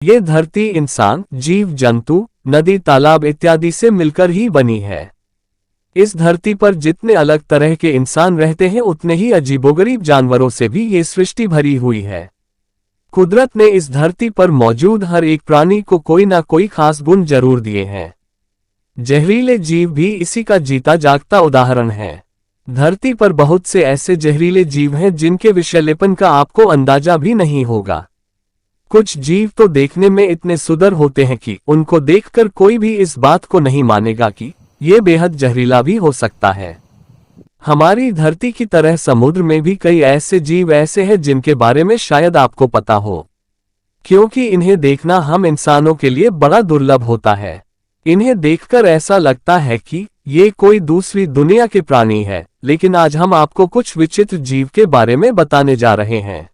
ये धरती इंसान, जीव जंतु, नदी, तालाब इत्यादि से मिलकर ही बनी है। इस धरती पर जितने अलग तरह के इंसान रहते हैं उतने ही अजीबोगरीब जानवरों से भी ये सृष्टि भरी हुई है। कुदरत ने इस धरती पर मौजूद हर एक प्राणी को कोई ना कोई खास गुण जरूर दिए हैं। जहरीले जीव भी इसी का जीता जागता उदाहरण है। धरती पर बहुत से ऐसे जहरीले जीव हैं जिनके विषैलेपन का आपको अंदाजा भी नहीं होगा। कुछ जीव तो देखने में इतने सुंदर होते हैं कि उनको देखकर कोई भी इस बात को नहीं मानेगा कि ये बेहद जहरीला भी हो सकता है। हमारी धरती की तरह समुद्र में भी कई ऐसे जीव ऐसे हैं जिनके बारे में शायद आपको पता हो, क्योंकि इन्हें देखना हम इंसानों के लिए बड़ा दुर्लभ होता है। इन्हें देखकर ऐसा लगता है कि ये कोई दूसरी दुनिया के प्राणी है, लेकिन आज हम आपको कुछ विचित्र जीव के बारे में बताने जा रहे हैं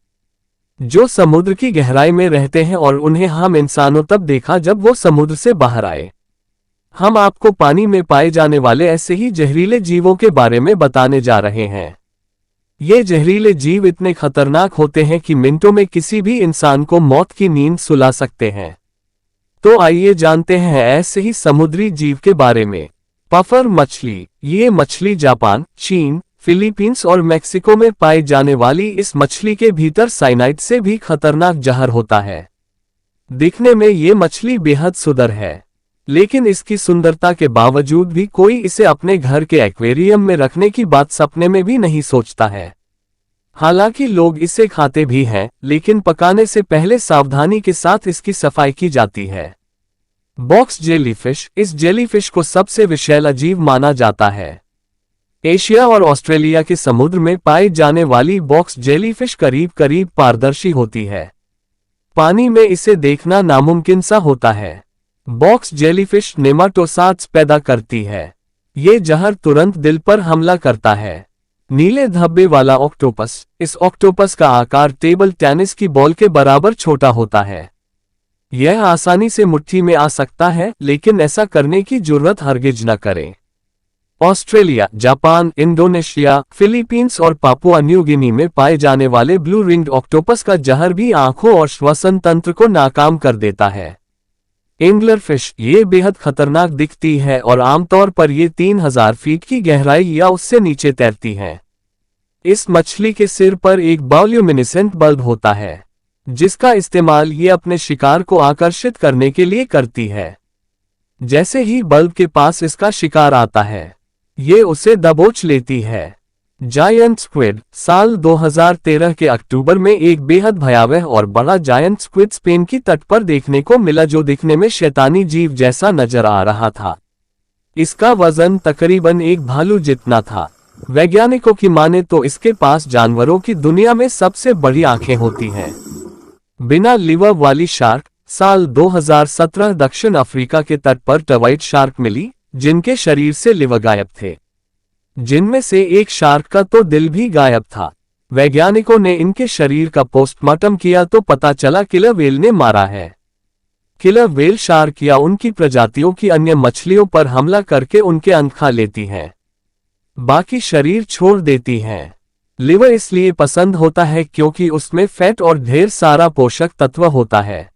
जो समुद्र की गहराई में रहते हैं और उन्हें हम इंसानों तब देखा जब वो समुद्र से बाहर आए। हम आपको पानी में पाए जाने वाले ऐसे ही जहरीले जीवों के बारे में बताने जा रहे हैं। ये जहरीले जीव इतने खतरनाक होते हैं कि मिनटों में किसी भी इंसान को मौत की नींद सुला सकते हैं। तो आइए जानते हैं ऐसे ही समुद्री जीव के बारे में। पफर मछली। ये मछली जापान, चीन, फिलीपींस और मेक्सिको में पाई जाने वाली इस मछली के भीतर साइनाइड से भी खतरनाक जहर होता है। दिखने में ये मछली बेहद सुंदर है, लेकिन इसकी सुंदरता के बावजूद भी कोई इसे अपने घर के एक्वेरियम में रखने की बात सपने में भी नहीं सोचता है। हालांकि लोग इसे खाते भी हैं, लेकिन पकाने से पहले सावधानी के साथ इसकी सफाई की जाती है। Box jellyfish. इस जेलीफिश को सबसे विषैला जीव माना जाता है। एशिया और ऑस्ट्रेलिया के समुद्र में पाई जाने वाली बॉक्स जेलीफिश करीब करीब पारदर्शी होती है। पानी में इसे देखना नामुमकिन सा होता है। बॉक्स जेलीफिश नेमाटोसार्ड्स पैदा करती है। ये जहर तुरंत दिल पर हमला करता है। नीले धब्बे वाला ऑक्टोपस। इस ऑक्टोपस का आकार टेबल टेनिस की बॉल के बराबर छोटा होता है। यह आसानी से मुट्ठी में आ सकता है, लेकिन ऐसा करने की जरूरत हरगिज न करें। ऑस्ट्रेलिया, जापान, इंडोनेशिया, फिलीपींस और पापुआ न्यू गिनी में पाए जाने वाले ब्लू रिंग्ड ऑक्टोपस का जहर भी आंखों और श्वसन तंत्र को नाकाम कर देता है। Angler fish. ये बेहद खतरनाक दिखती है और आमतौर पर ये 3000 फीट की गहराई या उससे नीचे तैरती है। इस मछली के सिर पर एक बायोल्यूमिनेसेंट बल्ब होता है, जिसका इस्तेमाल ये अपने शिकार को आकर्षित करने के लिए करती है। जैसे ही बल्ब के पास इसका शिकार आता है, ये उसे दबोच लेती है। Giant squid. साल 2013 के अक्टूबर में एक बेहद भयावह और बड़ा जायंट स्क्विड स्पेन की तट पर देखने को मिला, जो दिखने में शैतानी जीव जैसा नजर आ रहा था। इसका वजन तकरीबन एक भालू जितना था। वैज्ञानिकों की माने तो इसके पास जानवरों की दुनिया में सबसे बड़ी आंखें होती हैं। बिना लिवर वाली शार्क। साल 2017 दक्षिण अफ्रीका के तट पर टवाइट शार्क मिली, जिनके शरीर से लिवर गायब थे, जिनमें से एक शार्क का तो दिल भी गायब था। वैज्ञानिकों ने इनके शरीर का पोस्टमार्टम किया तो पता चला किलर वेल ने मारा है। किलर वेल शार्क या उनकी प्रजातियों की अन्य मछलियों पर हमला करके उनके अंत खा लेती हैं, बाकी शरीर छोड़ देती हैं। लिवर इसलिए पसंद होता है क्योंकि उसमें फैट और ढेर सारा पोषक तत्व होता है।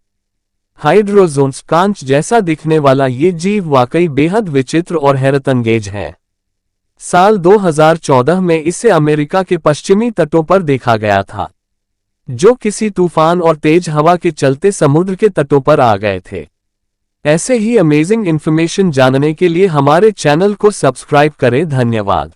हाइड्रोजोन्स। कांच जैसा दिखने वाला ये जीव वाकई बेहद विचित्र और हैरतअंगेज है। साल 2014 में इसे अमेरिका के पश्चिमी तटों पर देखा गया था, जो किसी तूफान और तेज हवा के चलते समुद्र के तटों पर आ गए थे। ऐसे ही अमेजिंग इन्फॉर्मेशन जानने के लिए हमारे चैनल को सब्सक्राइब करें। धन्यवाद।